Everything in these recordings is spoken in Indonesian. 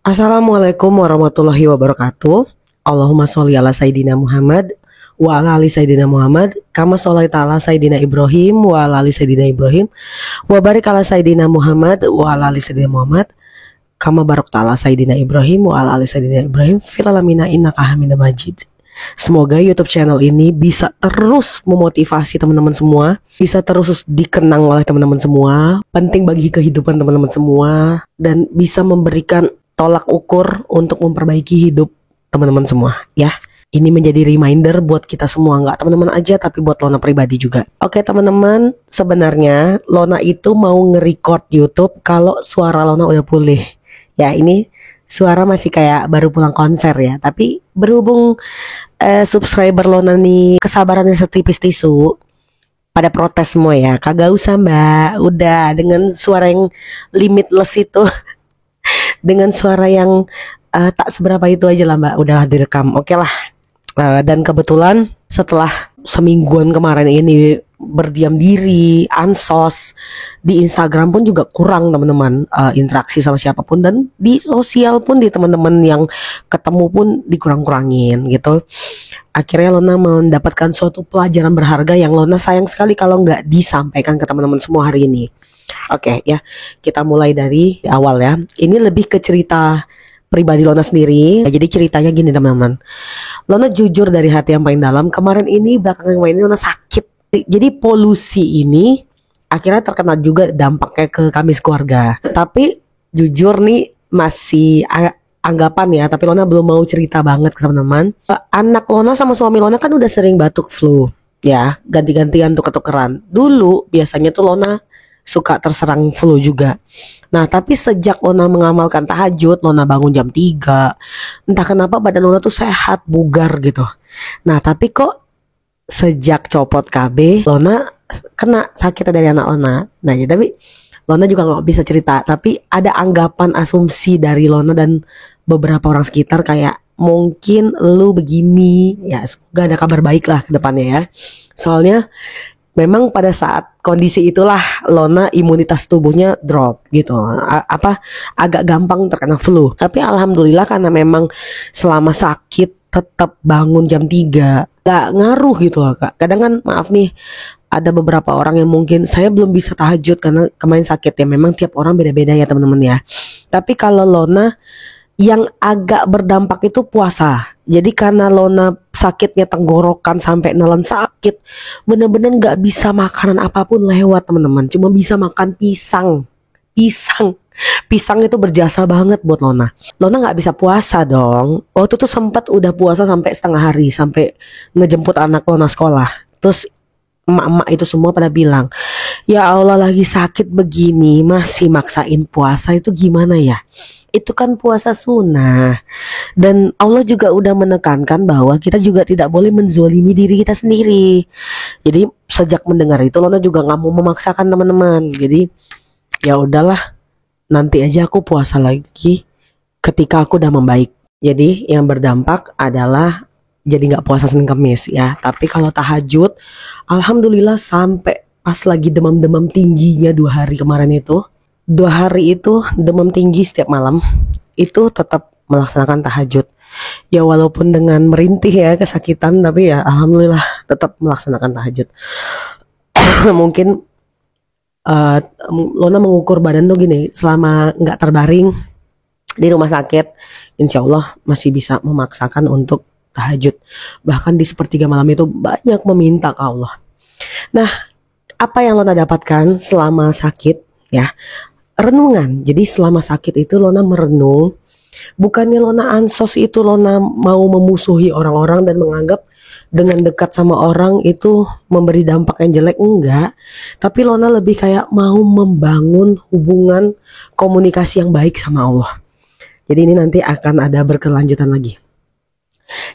Assalamualaikum warahmatullahi wabarakatuh. Allahumma sholli ala Sayyidina Muhammad wa ala ali Sayyidina Muhammad kama sholaita ala Sayyidina Ibrahim wa ala ali Sayyidina Ibrahim wa barik ala Sayyidina Muhammad wa ala ali Sayyidina Muhammad kama barakta ala Sayyidina Ibrahim wa ala ali Sayyidina Ibrahim fil alamina innaka Hamidum Majid. Semoga YouTube channel ini bisa terus memotivasi teman-teman semua, bisa terus dikenang oleh teman-teman semua, penting bagi kehidupan teman-teman semua, dan bisa memberikan tolak ukur untuk memperbaiki hidup teman-teman semua ya. Ini menjadi reminder buat kita semua, nggak teman-teman aja tapi buat Lona pribadi juga. Oke teman-teman, sebenarnya Lona itu mau nge-record YouTube kalau suara Lona udah pulih. Ya ini suara masih kayak baru pulang konser ya, tapi berhubung subscriber Lona nih kesabarannya setipis tisu, pada protes semua ya, kagak usah mbak, udah dengan suara yang limitless itu dengan suara yang tak seberapa itu aja lah mbak, udahlah direkam, oke lah. Dan kebetulan setelah semingguan kemarin ini berdiam diri, ansos, di Instagram pun juga kurang teman-teman, interaksi sama siapapun, dan di sosial pun di teman-teman yang ketemu pun dikurang-kurangin gitu. Akhirnya Lona mendapatkan suatu pelajaran berharga yang Lona sayang sekali kalau nggak disampaikan ke teman-teman semua hari ini. Oke ya, kita mulai dari awal ya. Ini lebih ke cerita pribadi Lona sendiri. Jadi ceritanya gini teman-teman. Lona jujur dari hati yang paling dalam, kemarin ini belakangan ini Lona sakit. Jadi polusi ini akhirnya terkena juga dampaknya ke kami keluarga. Tapi jujur nih masih anggapan ya, tapi Lona belum mau cerita banget ke teman-teman. Anak Lona sama suami Lona kan udah sering batuk flu ya, ganti-gantian tuker-tukeran. Dulu biasanya tuh Lona suka terserang flu juga. Nah tapi sejak Lona mengamalkan tahajud, Lona bangun jam 3, entah kenapa badan Lona tuh sehat, bugar gitu. Nah tapi kok sejak copot KB Lona kena sakit dari anak Lona. Nah ya, tapi Lona juga gak bisa cerita, tapi ada anggapan asumsi dari Lona dan beberapa orang sekitar kayak mungkin lu begini ya, semoga ada kabar baik lah ke depannya ya. Soalnya memang pada saat kondisi itulah Lona imunitas tubuhnya drop gitu, agak gampang terkena flu. Tapi alhamdulillah karena memang selama sakit tetap bangun jam 3, gak ngaruh gitu loh kak. Kadang kan maaf nih, ada beberapa orang yang mungkin saya belum bisa tahajud karena kemarin sakit ya. Memang tiap orang beda-beda ya teman-teman ya. Tapi kalau Lona yang agak berdampak itu puasa. Jadi karena Lona sakitnya tenggorokan sampai nelen sakit, bener-bener gak bisa makanan apapun lewat teman-teman. Cuma bisa makan pisang. Pisang itu berjasa banget buat Lona. Lona gak bisa puasa dong. Waktu itu sempat udah puasa sampai setengah hari, sampai ngejemput anak Lona sekolah. Terus emak-emak itu semua pada bilang, ya Allah lagi sakit begini masih maksain puasa, itu gimana ya? Itu kan puasa sunnah. Dan Allah juga udah menekankan bahwa kita juga tidak boleh menzolimi diri kita sendiri. Jadi sejak mendengar itu Lona juga gak mau memaksakan teman-teman. Jadi ya udahlah, nanti aja aku puasa lagi ketika aku udah membaik. Jadi yang berdampak adalah jadi gak puasa Senin Kamis ya. Tapi kalau tahajud, alhamdulillah sampai pas lagi demam-demam tingginya 2 hari kemarin itu, 2 hari itu demam tinggi setiap malam, itu tetap melaksanakan tahajud. Ya walaupun dengan merintih ya, kesakitan, tapi ya alhamdulillah tetap melaksanakan tahajud. Mungkin Lona mengukur badan tuh gini, selama gak terbaring di rumah sakit, insya Allah masih bisa memaksakan untuk tahajud. Bahkan di sepertiga malam itu banyak meminta ke Allah. Nah apa yang Lona dapatkan selama sakit ya? Renungan. Jadi selama sakit itu Lona merenung. Bukannya Lona ansos itu Lona mau memusuhi orang-orang dan menganggap dengan dekat sama orang itu memberi dampak yang jelek, enggak. Tapi Lona lebih kayak mau membangun hubungan komunikasi yang baik sama Allah. Jadi ini nanti akan ada berkelanjutan lagi.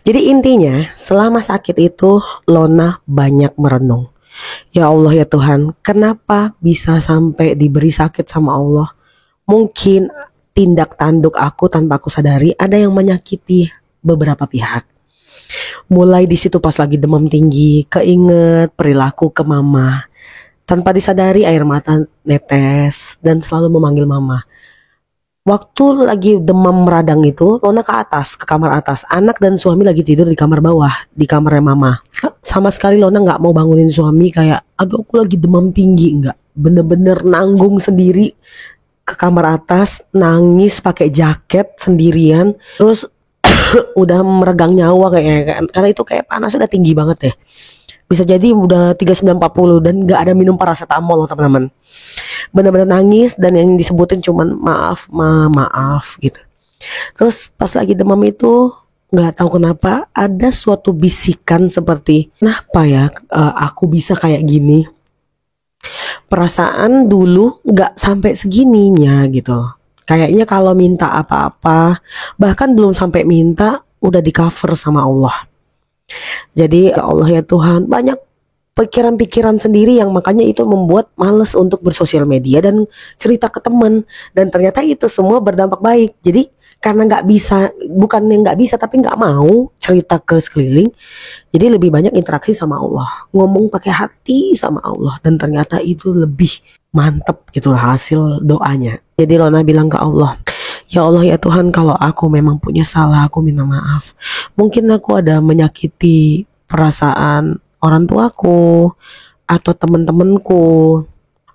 Jadi intinya selama sakit itu Lona banyak merenung. Ya Allah ya Tuhan, kenapa bisa sampai diberi sakit sama Allah? Mungkin tindak tanduk aku tanpa aku sadari ada yang menyakiti beberapa pihak. Mulai di situ pas lagi demam tinggi, keinget perilaku ke mama. Tanpa disadari air mata netes dan selalu memanggil mama. Waktu lagi demam meradang itu, Lona ke atas, ke kamar atas. Anak dan suami lagi tidur di kamar bawah, di kamarnya mama. Sama sekali Lona nggak mau bangunin suami kayak, aduh aku lagi demam tinggi, nggak. Bener-bener nanggung sendiri ke kamar atas, nangis pakai jaket sendirian. Terus udah meregang nyawa kayaknya, karena itu kayak panasnya udah tinggi banget deh. Bisa jadi udah 3940 dan nggak ada minum paracetamol loh teman-teman. Bener-bener nangis dan yang disebutin cuman maaf maaf gitu. Terus pas lagi demam itu nggak tahu kenapa ada suatu bisikan seperti, kenapa ya aku bisa kayak gini. Perasaan dulu nggak sampai segininya gitu. Kayaknya kalau minta apa-apa, bahkan belum sampai minta udah di cover sama Allah. Jadi ya Allah ya Tuhan, banyak pikiran-pikiran sendiri yang makanya itu membuat males untuk bersosial media dan cerita ke teman. Dan ternyata itu semua berdampak baik. Jadi karena nggak bisa, bukannya nggak bisa tapi nggak mau cerita ke sekeliling, jadi lebih banyak interaksi sama Allah, ngomong pakai hati sama Allah, dan ternyata itu lebih mantep gitu hasil doanya. Jadi Lona bilang ke Allah, ya Allah ya Tuhan, kalau aku memang punya salah, aku minta maaf. Mungkin aku ada menyakiti perasaan orang tuaku atau teman-temanku.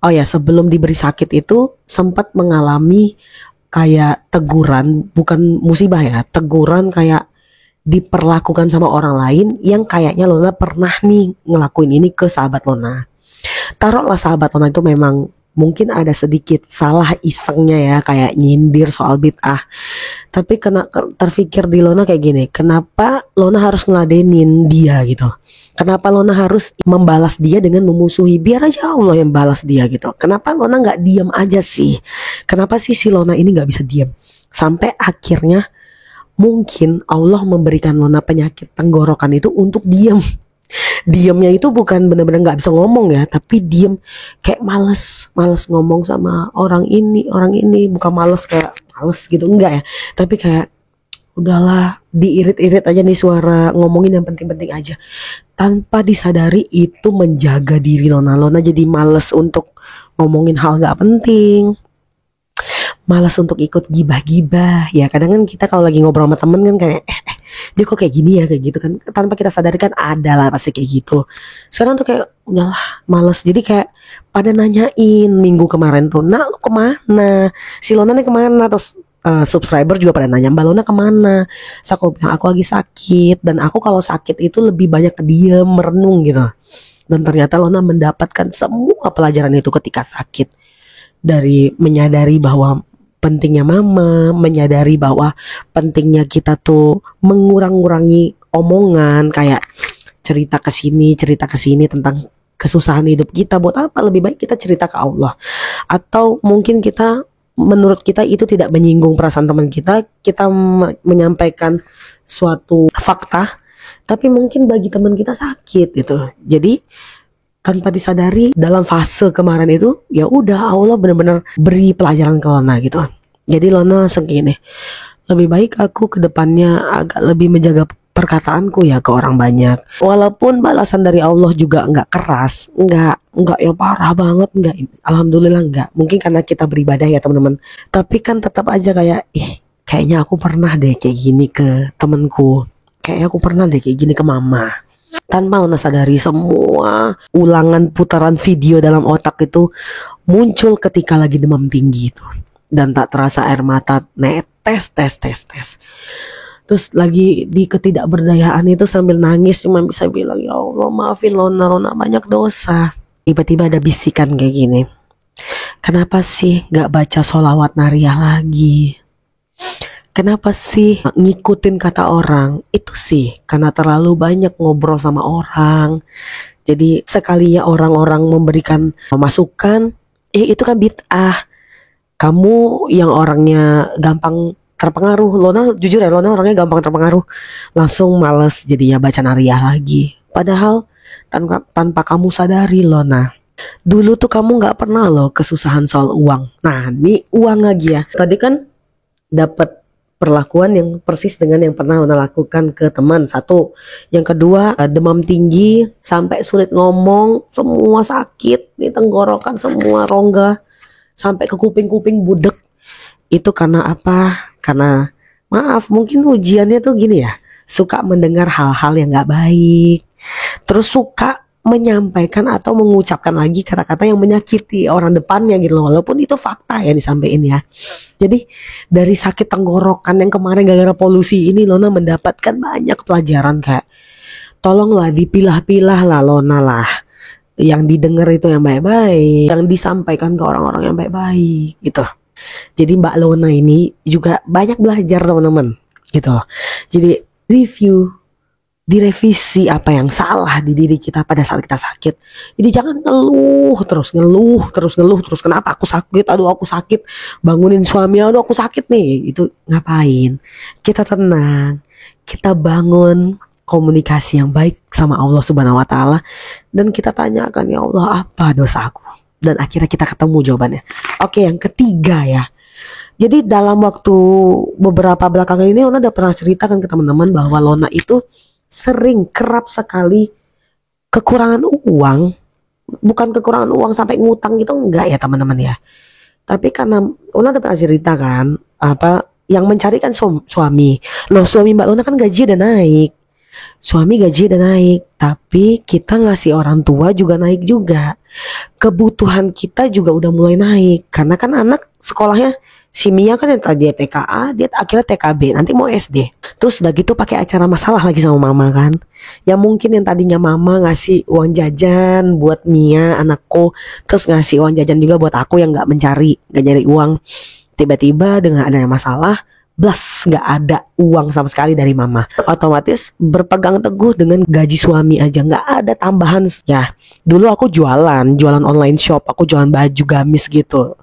Oh ya, sebelum diberi sakit itu sempat mengalami kayak teguran, bukan musibah ya, teguran kayak diperlakukan sama orang lain yang kayaknya Lona pernah nih ngelakuin ini ke sahabat Lona. Taruhlah sahabat Lona itu memang mungkin ada sedikit salah isengnya ya, kayak nyindir soal bid'ah. Tapi kena terfikir di Lona kayak gini, kenapa Lona harus ngeladenin dia gitu? Kenapa Lona harus membalas dia dengan memusuhi? Biar aja Allah yang balas dia gitu. Kenapa Lona nggak diam aja sih? Kenapa sih si Lona ini nggak bisa diam? Sampai akhirnya mungkin Allah memberikan Lona penyakit tenggorokan itu untuk diam. Diamnya itu bukan benar-benar nggak bisa ngomong ya, tapi diam kayak males ngomong sama orang ini, bukan males kayak males gitu, enggak ya, tapi kayak udahlah diirit-irit aja nih suara, ngomongin yang penting-penting aja. Tanpa disadari itu menjaga diri Lona jadi males untuk ngomongin hal nggak penting, malas untuk ikut gibah-gibah ya. Kadang kan kita kalau lagi ngobrol sama temen kan kayak dia kok kayak gini ya, kayak gitu kan, tanpa kita sadari kan ada lah pasti kayak gitu. Sekarang tuh kayak udahlah males, jadi kayak pada nanyain minggu kemarin tuh, nah lu kemana, si Lona nih kemana, terus subscriber juga pada nanya, Mbak Lona kemana. So aku bilang aku lagi sakit, dan aku kalau sakit itu lebih banyak diam merenung gitu. Dan ternyata Lona mendapatkan semua pelajaran itu ketika sakit, dari menyadari bahwa pentingnya mama, menyadari bahwa pentingnya kita tuh mengurang-ngurangi omongan, kayak cerita ke sini tentang kesusahan hidup kita. Buat apa? Lebih baik kita cerita ke Allah. Atau mungkin kita, menurut kita itu tidak menyinggung perasaan teman kita, kita menyampaikan suatu fakta, tapi mungkin bagi teman kita sakit gitu. Jadi tanpa disadari dalam fase kemarin itu, ya udah Allah benar-benar beri pelajaran ke Lona gitu. Jadi Lona langsung gini, lebih baik aku ke depannya agak lebih menjaga perkataanku ya ke orang banyak. Walaupun balasan dari Allah juga nggak keras, nggak ya parah banget, nggak, alhamdulillah nggak. Mungkin karena kita beribadah ya teman-teman. Tapi kan tetap aja kayak, kayaknya aku pernah deh kayak gini ke temenku, kayaknya aku pernah deh kayak gini ke mama. Tanpa Lona sadari, semua ulangan putaran video dalam otak itu muncul ketika lagi demam tinggi itu, dan tak terasa air mata netes. Terus lagi di ketidakberdayaan itu sambil nangis cuma bisa bilang, ya Allah maafin Lona banyak dosa. Tiba-tiba ada bisikan kayak gini, kenapa sih gak baca sholawat nariyah lagi? Kenapa sih ngikutin kata orang? Itu sih karena terlalu banyak ngobrol sama orang. Jadi sekalinya orang-orang memberikan masukan, itu kan bid'ah. Kamu yang orangnya gampang terpengaruh, Lona jujur ya, Lona orangnya gampang terpengaruh, langsung males jadinya baca nariyah lagi. Padahal tanpa kamu sadari Lona, dulu tuh kamu nggak pernah loh kesusahan soal uang. Nah ini uang lagi ya. Tadi kan dapat perlakuan yang persis dengan yang pernah Lona lakukan ke teman, satu. Yang kedua, demam tinggi sampai sulit ngomong, semua sakit di tenggorokan, semua rongga sampai ke kuping-kuping budek. Itu karena apa? Karena maaf, mungkin ujiannya tuh gini ya, suka mendengar hal-hal yang gak baik, terus suka menyampaikan atau mengucapkan lagi kata-kata yang menyakiti orang depannya gitu loh, walaupun itu fakta ya disampaikan ya. Jadi dari sakit tenggorokan yang kemarin gara-gara polusi ini, Lona mendapatkan banyak pelajaran kayak tolonglah dipilah-pilah lah Lona lah, yang didengar itu yang baik-baik, yang disampaikan ke orang-orang yang baik-baik gitu. Jadi Mbak Lona ini juga banyak belajar teman-teman gitu loh. Jadi review, direvisi apa yang salah di diri kita pada saat kita sakit. Jadi jangan ngeluh terus, kenapa aku sakit, aduh aku sakit, bangunin suami, aduh aku sakit nih. Itu ngapain? Kita tenang, kita bangun komunikasi yang baik sama Allah Subhanahu wa taala, dan kita tanyakan, ya Allah, apa dosaku? Dan akhirnya kita ketemu jawabannya. Oke, yang ketiga ya. Jadi dalam waktu beberapa belakangan ini Lona udah pernah ceritakan ke teman-teman bahwa Lona itu kerap sekali kekurangan uang. Bukan kekurangan uang sampai ngutang gitu, enggak ya teman-teman ya. Tapi karena Lona udah pernah cerita kan, apa yang mencarikan suami. Loh, suami Mbak Lona kan gaji udah naik. Suami gaji udah naik, tapi kita ngasih orang tua juga naik juga. Kebutuhan kita juga udah mulai naik, karena kan anak sekolahnya, si Mia kan yang tadi TKA, dia akhirnya TKB, nanti mau SD. Terus udah gitu pakai acara masalah lagi sama mama kan. Ya mungkin yang tadinya mama ngasih uang jajan buat Mia anakku, terus ngasih uang jajan juga buat aku yang gak nyari uang. Tiba-tiba dengan adanya masalah, gak ada uang sama sekali dari mama. Otomatis berpegang teguh dengan gaji suami aja, gak ada tambahan. Ya dulu aku jualan online shop, aku jualan baju gamis gitu,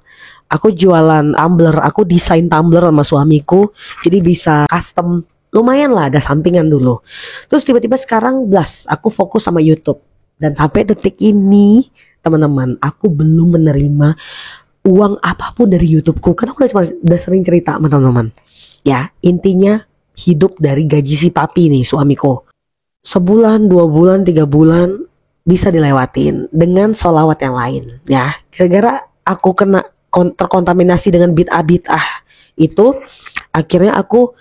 aku jualan tumbler, aku desain tumbler sama suamiku, jadi bisa custom, lumayan lah, ada sampingan dulu. Terus tiba-tiba sekarang aku fokus sama YouTube. Dan sampai detik ini teman-teman, aku belum menerima uang apapun dari YouTubeku, karena aku udah sering cerita sama teman-teman. Ya intinya hidup dari gaji si papi nih, suamiku. Sebulan, 2 bulan, 3 bulan bisa dilewatin dengan sholawat yang lain ya. Gara-gara aku kena terkontaminasi dengan bid'ah itu, akhirnya aku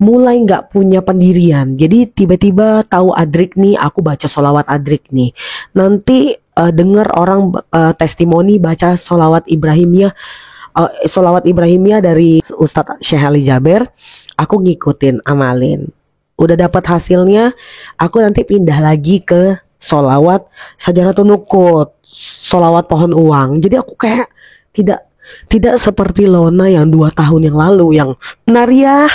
mulai gak punya pendirian. Jadi tiba-tiba tahu adrik nih, aku baca sholawat adrik nih. Nanti dengar orang testimoni baca sholawat Ibrahimiyah, sholawat Ibrahimiyah dari Ustadz Syekh Ali Jaber, aku ngikutin, amalin. Udah dapat hasilnya, aku nanti pindah lagi ke sholawat Sajaratun Nukut, sholawat pohon uang. Jadi aku kayak tidak seperti Lona yang 2 tahun yang lalu, yang nariah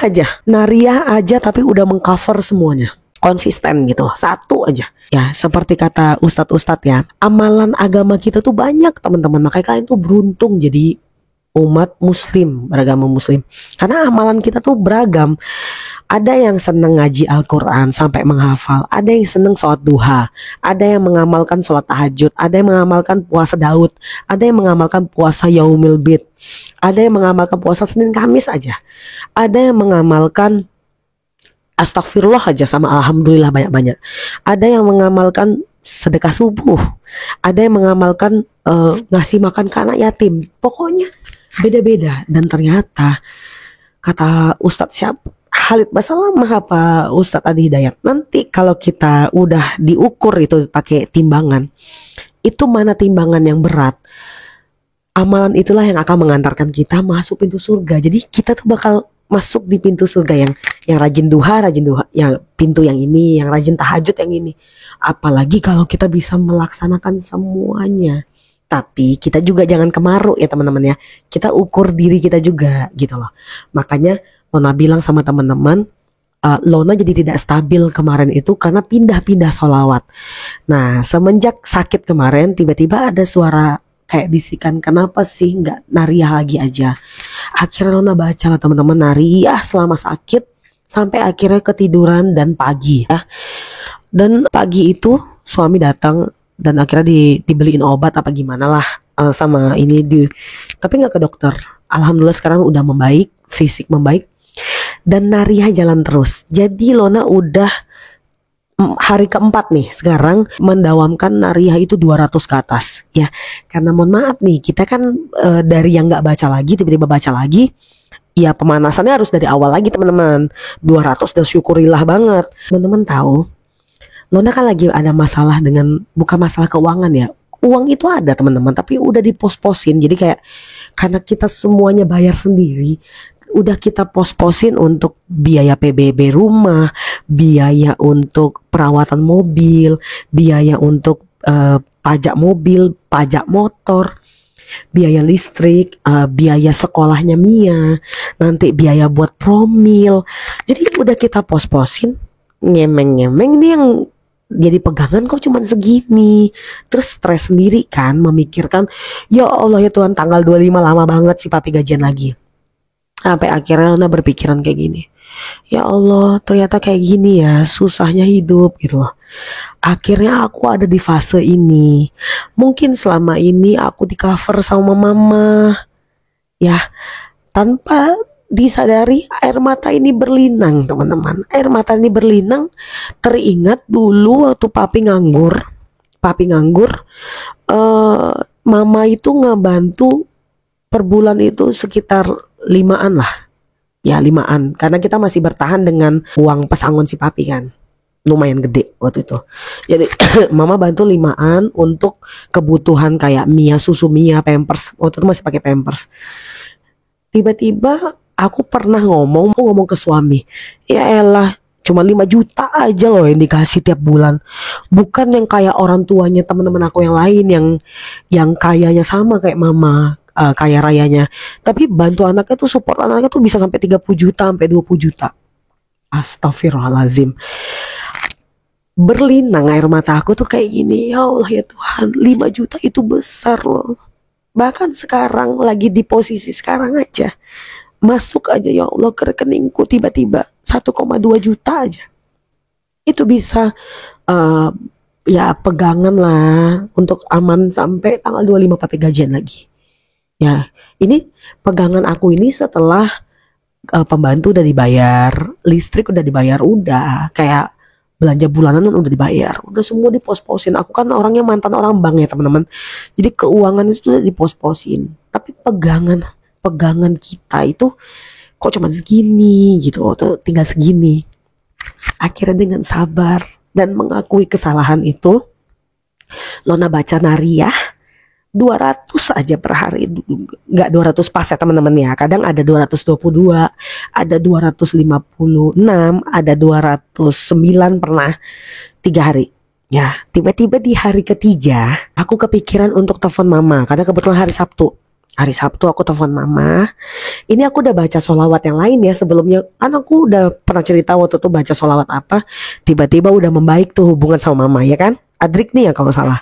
aja tapi udah mengcover semuanya, konsisten gitu, satu aja. Ya seperti kata ustadz ya, amalan agama kita tuh banyak teman-teman, makanya kalian tuh beruntung jadi umat muslim, beragama muslim, karena amalan kita tuh beragam. Ada yang seneng ngaji Al-Quran sampai menghafal, ada yang seneng sholat duha, ada yang mengamalkan sholat tahajud, ada yang mengamalkan puasa Daud, ada yang mengamalkan puasa Yaumil Bid, ada yang mengamalkan puasa Senin Kamis aja, ada yang mengamalkan astagfirullah aja sama alhamdulillah banyak-banyak, ada yang mengamalkan sedekah subuh, ada yang mengamalkan ngasih makan ke anak yatim. Pokoknya beda-beda. Dan ternyata kata Ustadz Khalid Basalamah apa Ustadz Adi Hidayat, nanti kalau kita udah diukur itu pakai timbangan, itu mana timbangan yang berat, amalan itulah yang akan mengantarkan kita masuk pintu surga. Jadi kita tuh bakal masuk di pintu surga yang rajin duha, yang pintu yang ini, yang rajin tahajud yang ini. Apalagi kalau kita bisa melaksanakan semuanya. Tapi kita juga jangan kemaruk ya teman-teman ya. Kita ukur diri kita juga gitu loh. Makanya Lona bilang sama teman-teman, Lona jadi tidak stabil kemarin itu karena pindah-pindah sholawat. Nah semenjak sakit kemarin, tiba-tiba ada suara kayak bisikan, kenapa sih nggak nariah lagi aja. Akhirnya Lona baca lah teman-teman, nariah selama sakit sampai akhirnya ketiduran dan pagi ya. Dan pagi itu suami datang dan akhirnya dibeliin obat apa gimana lah sama ini tapi nggak ke dokter. Alhamdulillah sekarang udah membaik, fisik membaik, dan nariah jalan terus. Jadi Lona udah hari keempat nih sekarang mendawamkan nariah itu 200 ke atas ya. Karena mohon maaf nih, kita kan dari yang nggak baca lagi tiba-tiba baca lagi, ya pemanasannya harus dari awal lagi teman-teman. 200 udah syukurilah banget. Teman-teman tahu, Lona kan lagi ada masalah dengan, bukan masalah keuangan ya. Uang itu ada teman-teman, tapi udah dipos-posin. Jadi kayak karena kita semuanya bayar sendiri, udah kita pos-posin untuk biaya PBB rumah, biaya untuk perawatan mobil, biaya untuk pajak mobil, pajak motor, biaya listrik, biaya sekolahnya Mia, nanti biaya buat promil. Jadi udah kita pos-posin, ngemeng-ngemeng nih yang jadi pegangan kok cuman segini. Terus stres sendiri kan, memikirkan ya Allah ya Tuhan, tanggal 25 lama banget si papi gajian lagi. Sampai akhirnya Lona berpikiran kayak gini, ya Allah ternyata kayak gini ya susahnya hidup gitu loh. Akhirnya aku ada di fase ini. Mungkin selama ini aku di cover sama mama, ya, tanpa disadari air mata ini berlinang teman-teman. Air mata ini berlinang teringat dulu waktu papi nganggur. Mama itu ngebantu per bulan itu sekitar 5-an lah. Ya 5-an. Karena kita masih bertahan dengan uang pesangon si papi kan. Lumayan gede waktu itu. Jadi mama bantu 5-an untuk kebutuhan kayak Mia, susu Mia, pampers. Waktu itu masih pakai pampers. Tiba-tiba aku pernah ngomong ke suami, ya elah cuma 5 juta aja loh yang dikasih tiap bulan. Bukan yang kayak orang tuanya teman-teman aku yang lain yang kayanya sama kayak mama, kaya rayanya. Tapi bantu anaknya tuh, support anaknya tuh bisa sampai 30 juta sampai 20 juta. Astagfirullahalazim. Berlinang air mata aku tuh kayak gini, ya Allah ya Tuhan, 5 juta itu besar loh. Bahkan sekarang lagi di posisi sekarang aja, masuk aja ya Allah ke rekeningku tiba-tiba 1,2 juta aja. Itu bisa ya pegangan lah untuk aman sampai tanggal 25 papi gajian lagi. Ya, ini pegangan aku ini setelah pembantu udah dibayar, listrik udah dibayar, udah kayak belanja bulanan udah dibayar, udah semua dipos-posin. Aku kan orangnya mantan orang bank ya teman-teman, jadi keuangan itu udah dipos-posin. Tapi pegangan kita itu kok cuma segini gitu, tuh tinggal segini. Akhirnya dengan sabar dan mengakui kesalahan itu, Lona baca nariyah 200 aja per hari. Nggak 200 pas ya teman-teman ya, kadang ada 222, ada 256, ada 209 pernah 3 hari. Ya, tiba-tiba di hari ketiga aku kepikiran untuk telepon mama, karena kebetulan hari Sabtu aku telepon mama. Ini aku udah baca sholawat yang lain ya sebelumnya. Kan aku udah pernah cerita waktu itu baca sholawat apa. Tiba-tiba udah membaik tuh hubungan sama mama ya kan. Adrik nih ya kalau salah.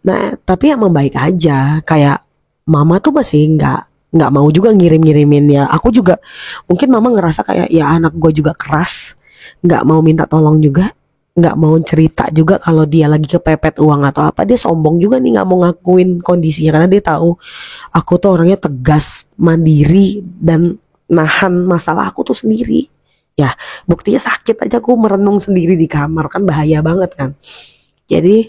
Nah tapi yang membaik aja. Kayak mama tuh masih nggak mau juga ngirim-ngirimin ya. Aku juga mungkin mama ngerasa kayak ya anak gue juga keras. Nggak mau minta tolong juga. Nggak mau cerita juga kalau dia lagi kepepet uang atau apa. Dia sombong juga nih, nggak mau ngakuin kondisinya karena dia tahu aku tuh orangnya tegas, mandiri, dan nahan masalah aku tuh sendiri. Ya buktinya sakit aja aku merenung sendiri di kamar, kan bahaya banget kan. Jadi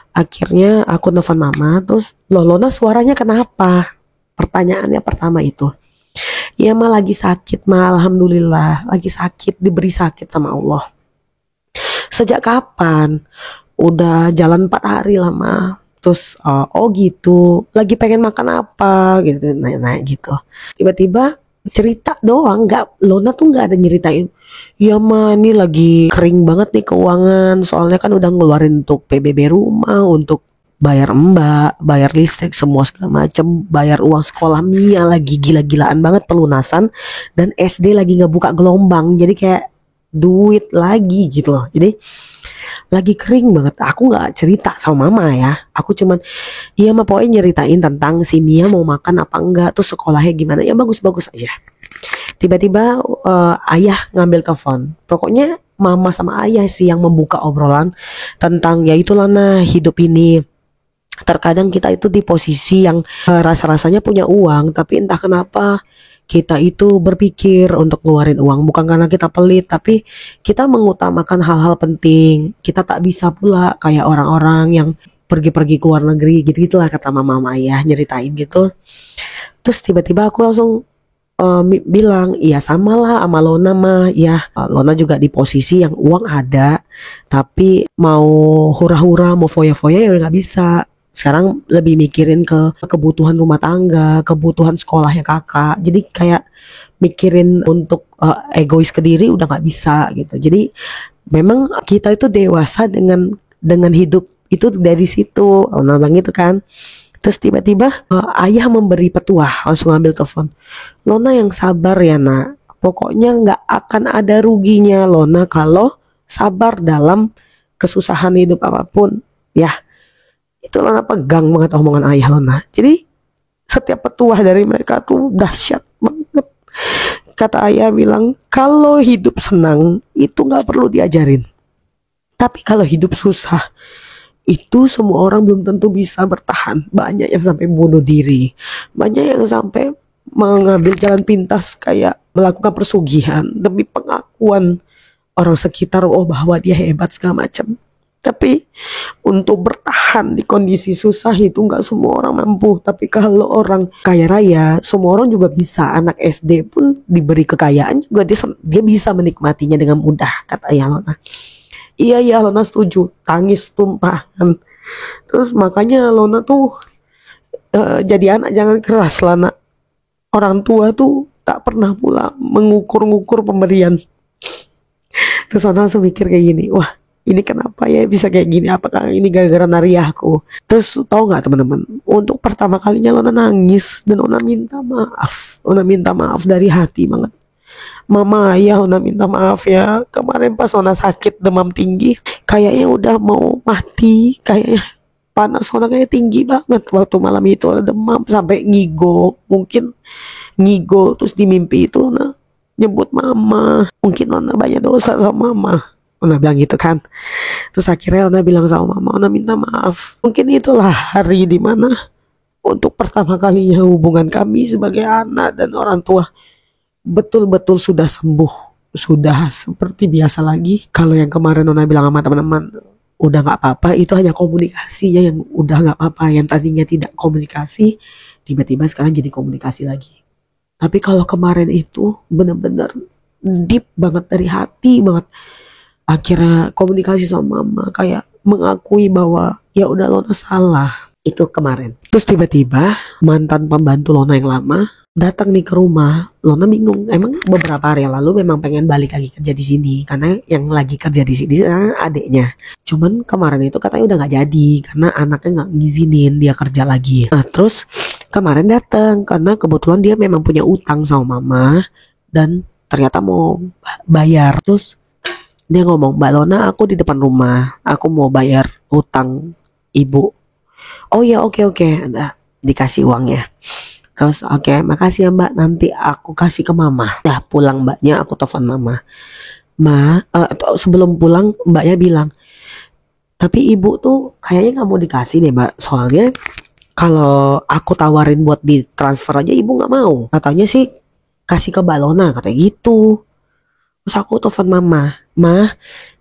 akhirnya aku nelfon mama, terus Lona suaranya kenapa? Pertanyaannya pertama itu. Ya mah lagi sakit mah, alhamdulillah lagi sakit, diberi sakit sama Allah. Sejak kapan? Udah jalan 4 hari lah mah. Terus oh gitu, lagi pengen makan apa gitu, nanya gitu. Tiba-tiba cerita doang, Lona tuh nggak ada nyeritain. Ya mah ini lagi kering banget nih keuangan, soalnya kan udah ngeluarin untuk PBB rumah, untuk bayar mbak, bayar listrik, semua segala macem, bayar uang sekolah Mia lagi gila-gilaan banget pelunasan, dan SD lagi ngebuka gelombang, jadi kayak duit lagi gitu loh. Jadi lagi kering banget. Aku nggak cerita sama mama ya, aku cuman iya mah pokoknya nyeritain tentang si Mia mau makan apa enggak, terus sekolahnya gimana, ya bagus-bagus aja. Tiba-tiba ayah ngambil telepon. Pokoknya mama sama ayah sih yang membuka obrolan tentang ya itulah nah hidup ini. Terkadang kita itu di posisi yang rasa-rasanya punya uang, tapi entah kenapa kita itu berpikir untuk ngeluarin uang. Bukan karena kita pelit, tapi kita mengutamakan hal-hal penting. Kita tak bisa pula kayak orang-orang yang pergi-pergi ke luar negeri gitu-gitulah, kata mama ayah nyeritain gitu. Terus tiba-tiba aku langsung bilang, iya sama lah sama Lona mah, ya Lona juga di posisi yang uang ada, tapi mau hura-hura, mau foya-foya ya udah nggak bisa. Sekarang lebih mikirin ke kebutuhan rumah tangga, kebutuhan sekolahnya kakak. Jadi kayak mikirin untuk egois ke diri udah nggak bisa gitu. Jadi memang kita itu dewasa dengan hidup itu dari situ. Lona bilang gitu kan. Terus tiba-tiba ayah memberi petuah, langsung ambil telepon. Lona yang sabar ya nak. Pokoknya nggak akan ada ruginya Lona kalau sabar dalam kesusahan hidup apapun. Ya, itu Lona pegang banget omongan ayah Lona. Jadi setiap petuah dari mereka tuh dahsyat banget. Kata ayah bilang, kalau hidup senang itu nggak perlu diajarin. Tapi kalau hidup susah, itu semua orang belum tentu bisa bertahan. Banyak yang sampai bunuh diri, banyak yang sampai mengambil jalan pintas kayak melakukan persugihan demi pengakuan orang sekitar, oh bahwa dia hebat segala macam. Tapi untuk bertahan di kondisi susah itu nggak semua orang mampu. Tapi kalau orang kaya raya, semua orang juga bisa. Anak SD pun diberi kekayaan juga dia bisa menikmatinya dengan mudah, kata ayah Lona. Iya ya Lona setuju, tangis tumpahan. Terus makanya Lona tuh jadi anak jangan keras lah nak. Orang tua tuh tak pernah pula mengukur-ngukur pemberian. Terus Lona langsung mikir kayak gini, wah ini kenapa ya bisa kayak gini? Apakah ini gara-gara nariahku? Terus tahu nggak teman-teman? Untuk pertama kalinya Lona nangis dan Lona minta maaf. Lona minta maaf dari hati banget. Mama, ya Lona minta maaf ya. Kemarin pas Lona sakit demam tinggi, kayaknya udah mau mati. Kayaknya panas Lona kayak tinggi banget waktu malam itu. Lona demam sampai ngigo. Mungkin ngigo terus di mimpi itu Lona nyebut mama. Mungkin Lona banyak dosa sama mama. Lona bilang gitu kan. Terus akhirnya Lona bilang sama mama, Lona minta maaf. Mungkin itulah hari dimana untuk pertama kalinya hubungan kami sebagai anak dan orang tua betul-betul sudah sembuh, sudah seperti biasa lagi. Kalau yang kemarin Nona bilang sama teman-teman udah nggak apa-apa, itu hanya komunikasinya yang udah nggak apa-apa. Yang tadinya tidak komunikasi tiba-tiba sekarang jadi komunikasi lagi. Tapi kalau kemarin itu benar-benar deep banget dari hati banget. Akhirnya komunikasi sama mama, kayak mengakui bahwa ya udah Lona salah. Itu kemarin. Terus tiba-tiba mantan pembantu Lona yang lama datang nih ke rumah. Lona bingung. Emang beberapa hari lalu memang pengen balik lagi kerja di sini karena yang lagi kerja di sini adiknya. Cuman kemarin itu katanya udah nggak jadi karena anaknya nggak ngizinin dia kerja lagi. Nah terus kemarin datang karena kebetulan dia memang punya utang sama mama dan ternyata mau bayar. Terus dia ngomong, Mbak Lona, aku di depan rumah, aku mau bayar utang ibu. Oh ya oke. Nah, dikasih uangnya. Terus oke, makasih ya mbak, nanti aku kasih ke mama. Dah pulang mbaknya, aku telepon mama. Sebelum pulang mbaknya bilang, tapi ibu tuh kayaknya nggak mau dikasih deh mbak. Soalnya kalau aku tawarin buat ditransfer aja ibu nggak mau. Katanya sih kasih ke Mbak Lona, katanya gitu. Terus aku telepon mama,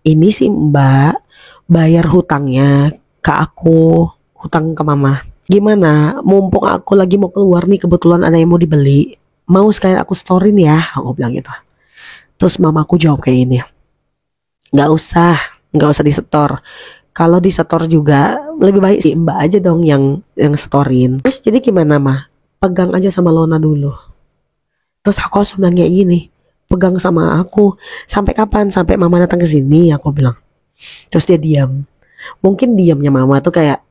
ini sih mbak bayar hutangnya ke aku, hutang ke mama. Gimana, mumpung aku lagi mau keluar nih, kebetulan ada yang mau dibeli, mau sekalian aku storin ya, aku bilang gitu. Terus mamaku jawab kayak gini, nggak usah disetor. Kalau disetor juga lebih baik sih mbak aja dong yang setorin. Terus jadi gimana mah, pegang aja sama Lona dulu. Terus aku langsung bilang kayak gini, pegang sama aku sampai kapan? Sampai mama datang ke sini, aku bilang. Terus dia diam. Mungkin diamnya mama tuh kayak,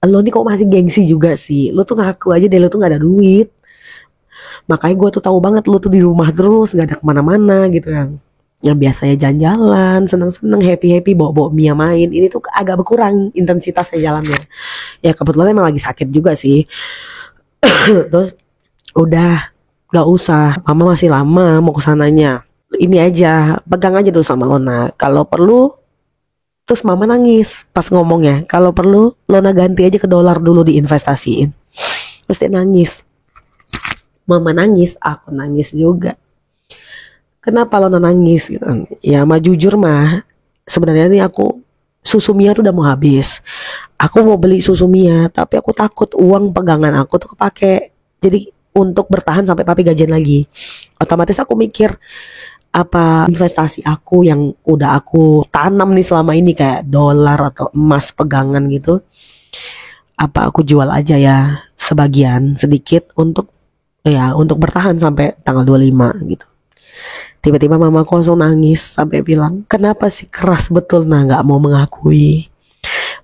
lo nih kok masih gengsi juga sih, lo tuh ngaku aja deh lo tuh gak ada duit. Makanya gue tuh tahu banget lo tuh di rumah terus, gak ada kemana-mana gitu kan. Yang biasanya jalan-jalan, seneng-seneng, happy-happy, bawa-bawa Mia main, ini tuh agak berkurang intensitasnya jalannya. Ya kebetulan emang lagi sakit juga sih. Terus udah, gak usah, mama masih lama mau kesananya. Ini aja, pegang aja dulu sama Lona. Kalau perlu, terus mama nangis pas ngomongnya, kalau perlu Lona ganti aja ke dolar dulu diinvestasiin. Terus dia nangis. Mama nangis, aku nangis juga. Kenapa Lona nangis gitu? Ya mah jujur mah, sebenarnya nih aku susu Mia tuh udah mau habis. Aku mau beli susu Mia, tapi aku takut uang pegangan aku tuh kepake. Jadi untuk bertahan sampai papi gajian lagi. Otomatis aku mikir, apa investasi aku yang udah aku tanam nih selama ini kayak dolar atau emas pegangan gitu, apa aku jual aja ya sebagian sedikit untuk bertahan sampai tanggal 25 gitu. Tiba-tiba mamaku langsung nangis sampai bilang, kenapa sih keras betul nah nggak mau mengakui.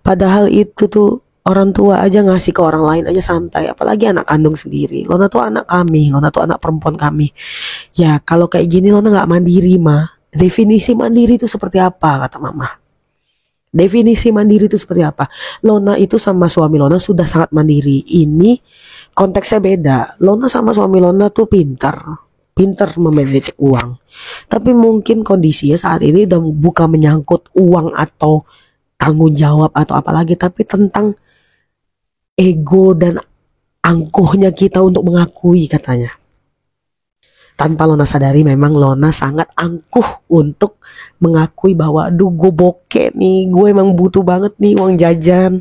Padahal itu tuh orang tua aja ngasih ke orang lain aja santai, apalagi anak kandung sendiri. Lona tuh anak kami, Lona tuh anak perempuan kami. Ya kalau kayak gini Lona nggak mandiri mah. Definisi mandiri itu seperti apa kata mama? Definisi mandiri itu seperti apa? Lona itu sama suami Lona sudah sangat mandiri. Ini konteksnya beda. Lona sama suami Lona tuh pintar memanage uang. Tapi mungkin kondisinya saat ini udah bukan menyangkut uang atau tanggung jawab atau apalagi, tapi tentang ego dan angkuhnya kita untuk mengakui katanya. Tanpa Lona sadari memang Lona sangat angkuh untuk mengakui bahwa aduh gue bokeh nih, gue emang butuh banget nih uang jajan.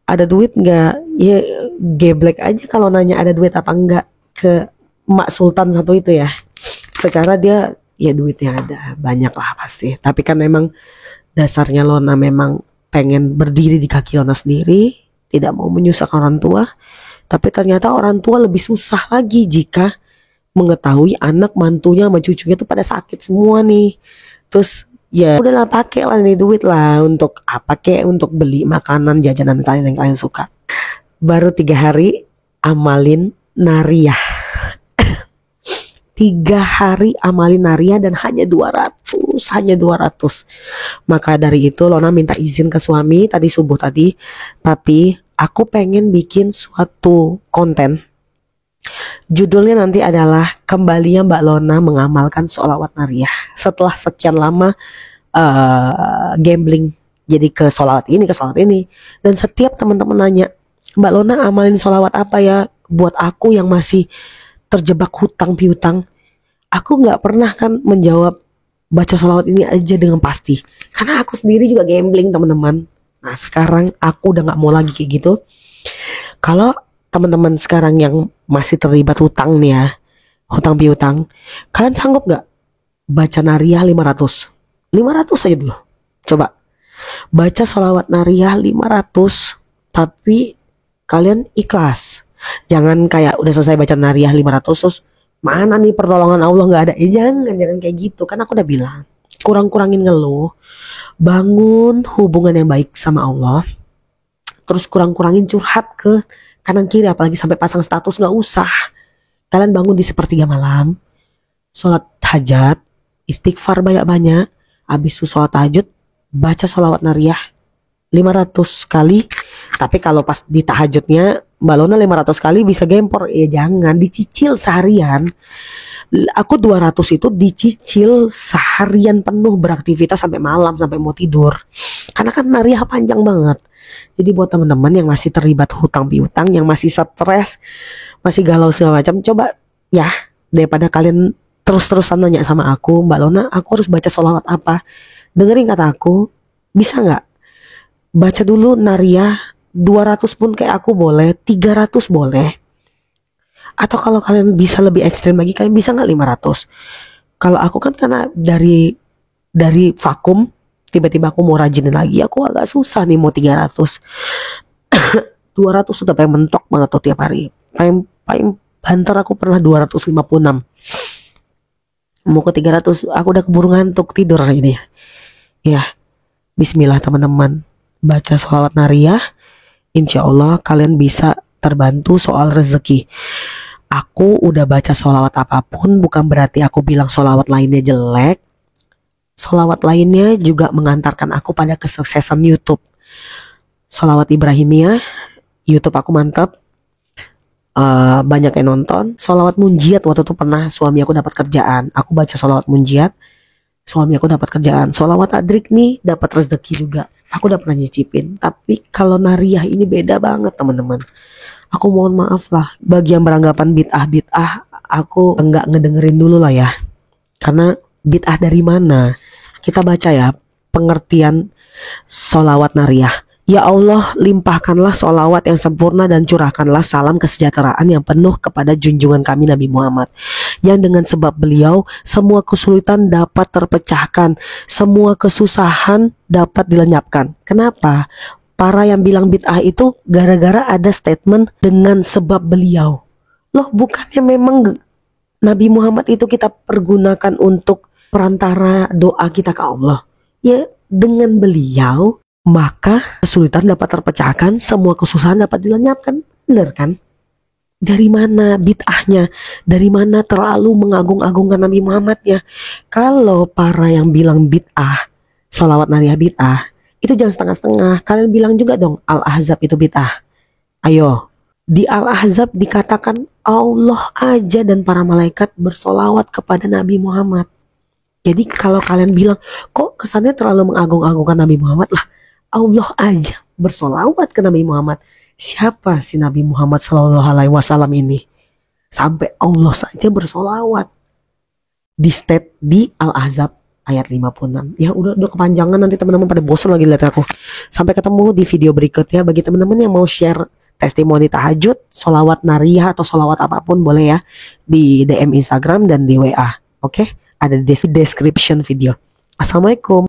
Ada duit gak? Ya geblek aja kalau nanya ada duit apa enggak ke Mak Sultan satu itu ya. Secara dia ya duitnya ada banyak lah pasti. Tapi kan memang dasarnya Lona memang pengen berdiri di kaki Lona sendiri, tidak mau menyusahkan orang tua. Tapi ternyata orang tua lebih susah lagi jika mengetahui anak mantunya sama cucunya tuh pada sakit semua nih. Terus ya udahlah pakai lah nih duit lah untuk apa kek, untuk beli makanan jajanan kalian yang kalian suka. Baru 3 hari amalin Nariah. 3 hari amalin Nariah dan hanya 200. Maka dari itu Lona minta izin ke suami tadi subuh tadi, papi aku pengen bikin suatu konten. Judulnya nanti adalah kembalinya Mbak Lona mengamalkan sholawat Nariah setelah sekian lama gambling. Jadi ke sholawat ini. Dan setiap teman-teman nanya, Mbak Lona amalin sholawat apa ya buat aku yang masih terjebak hutang piutang. Aku gak pernah kan menjawab baca sholawat ini aja dengan pasti, karena aku sendiri juga gambling teman-teman. Nah sekarang aku udah gak mau lagi kayak gitu. Kalau teman-teman sekarang yang masih terlibat hutang nih ya, hutang piutang, kalian sanggup gak baca Nariah 500 aja dulu. Coba baca sholawat Nariah 500, tapi kalian ikhlas. Jangan kayak udah selesai baca Nariah 500 terus mana nih pertolongan Allah gak ada. Jangan kayak gitu. Kan aku udah bilang, kurang-kurangin ngeluh, bangun hubungan yang baik sama Allah, terus kurang-kurangin curhat ke kanan kiri, apalagi sampai pasang status gak usah. Kalian bangun di sepertiga malam, sholat hajat, istighfar banyak-banyak, habis itu sholat tahajud, baca sholawat Nariah 500 kali. Tapi kalau pas di tahajudnya Mbak Lona 500 kali bisa gempor, ya jangan, dicicil seharian. Aku 200 itu dicicil seharian penuh beraktivitas sampai malam, sampai mau tidur. Karena kan Nariah panjang banget. Jadi buat teman-teman yang masih terlibat hutang piutang, yang masih stres, masih galau segala macam, coba ya, daripada kalian terus-terusan nanya sama aku, Mbak Lona aku harus baca sholawat apa, dengerin kata aku, bisa gak baca dulu Nariah 200 pun kayak aku boleh, 300 boleh. Atau kalau kalian bisa lebih ekstrim lagi, kalian bisa gak 500? Kalau aku kan karena dari vakum tiba-tiba aku mau rajinin lagi, aku agak susah nih mau 300. 200 sudah paling mentok banget tuh tiap hari. Paling banter aku pernah 256. Mau ke 300 aku udah keburu ngantuk tidur ini. Ya, bismillah teman-teman, baca sholawat Nariah, insya Allah kalian bisa terbantu soal rezeki. Aku udah baca sholawat apapun bukan berarti aku bilang sholawat lainnya jelek. Sholawat lainnya juga mengantarkan aku pada kesuksesan YouTube. Sholawat Ibrahimiyah, YouTube aku mantap, banyak yang nonton. Sholawat Munjiat waktu itu pernah suami aku dapat kerjaan, aku baca sholawat Munjiat, suami aku dapat kerjaan. Sholawat Adrik nih dapat rezeki juga, aku udah pernah nyicipin. Tapi kalau Nariah ini beda banget teman-teman. Aku mohon maaf lah bagi yang beranggapan bid'ah, aku enggak ngedengerin dulu lah ya. Karena bid'ah dari mana? Kita baca ya pengertian sholawat Nariah. Ya Allah, limpahkanlah sholawat yang sempurna dan curahkanlah salam kesejahteraan yang penuh kepada junjungan kami Nabi Muhammad, yang dengan sebab beliau semua kesulitan dapat terpecahkan, semua kesusahan dapat dilenyapkan. Kenapa? Para yang bilang bid'ah itu gara-gara ada statement dengan sebab beliau. Loh, bukannya memang Nabi Muhammad itu kita pergunakan untuk perantara doa kita ke Allah? Ya, dengan beliau maka kesulitan dapat terpecahkan, semua kesusahan dapat dilenyapkan. Benar kan? Dari mana bid'ahnya? Dari mana terlalu mengagung-agungkan Nabi Muhammadnya? Kalau para yang bilang bid'ah, sholawat nariyah bid'ah, itu jangan setengah-setengah. Kalian bilang juga dong, Al-Ahzab itu bid'ah. Ayo, di Al-Ahzab dikatakan Allah aja dan para malaikat bersolawat kepada Nabi Muhammad. Jadi kalau kalian bilang, kok kesannya terlalu mengagung-agungkan Nabi Muhammad, lah Allah aja bersolawat ke Nabi Muhammad. Siapa si Nabi Muhammad Sallallahu Alaihi Wasallam ini? Sampai Allah saja bersolawat. Di state di Al-Ahzab ayat 56. Ya udah kepanjangan, nanti teman-teman pada bosan lagi lihat aku. Sampai ketemu di video berikutnya. Bagi teman-teman yang mau share testimoni tahajud, solawat nariyah atau solawat apapun boleh ya, di DM Instagram dan di WA. Oke? Ada di description video. Assalamualaikum.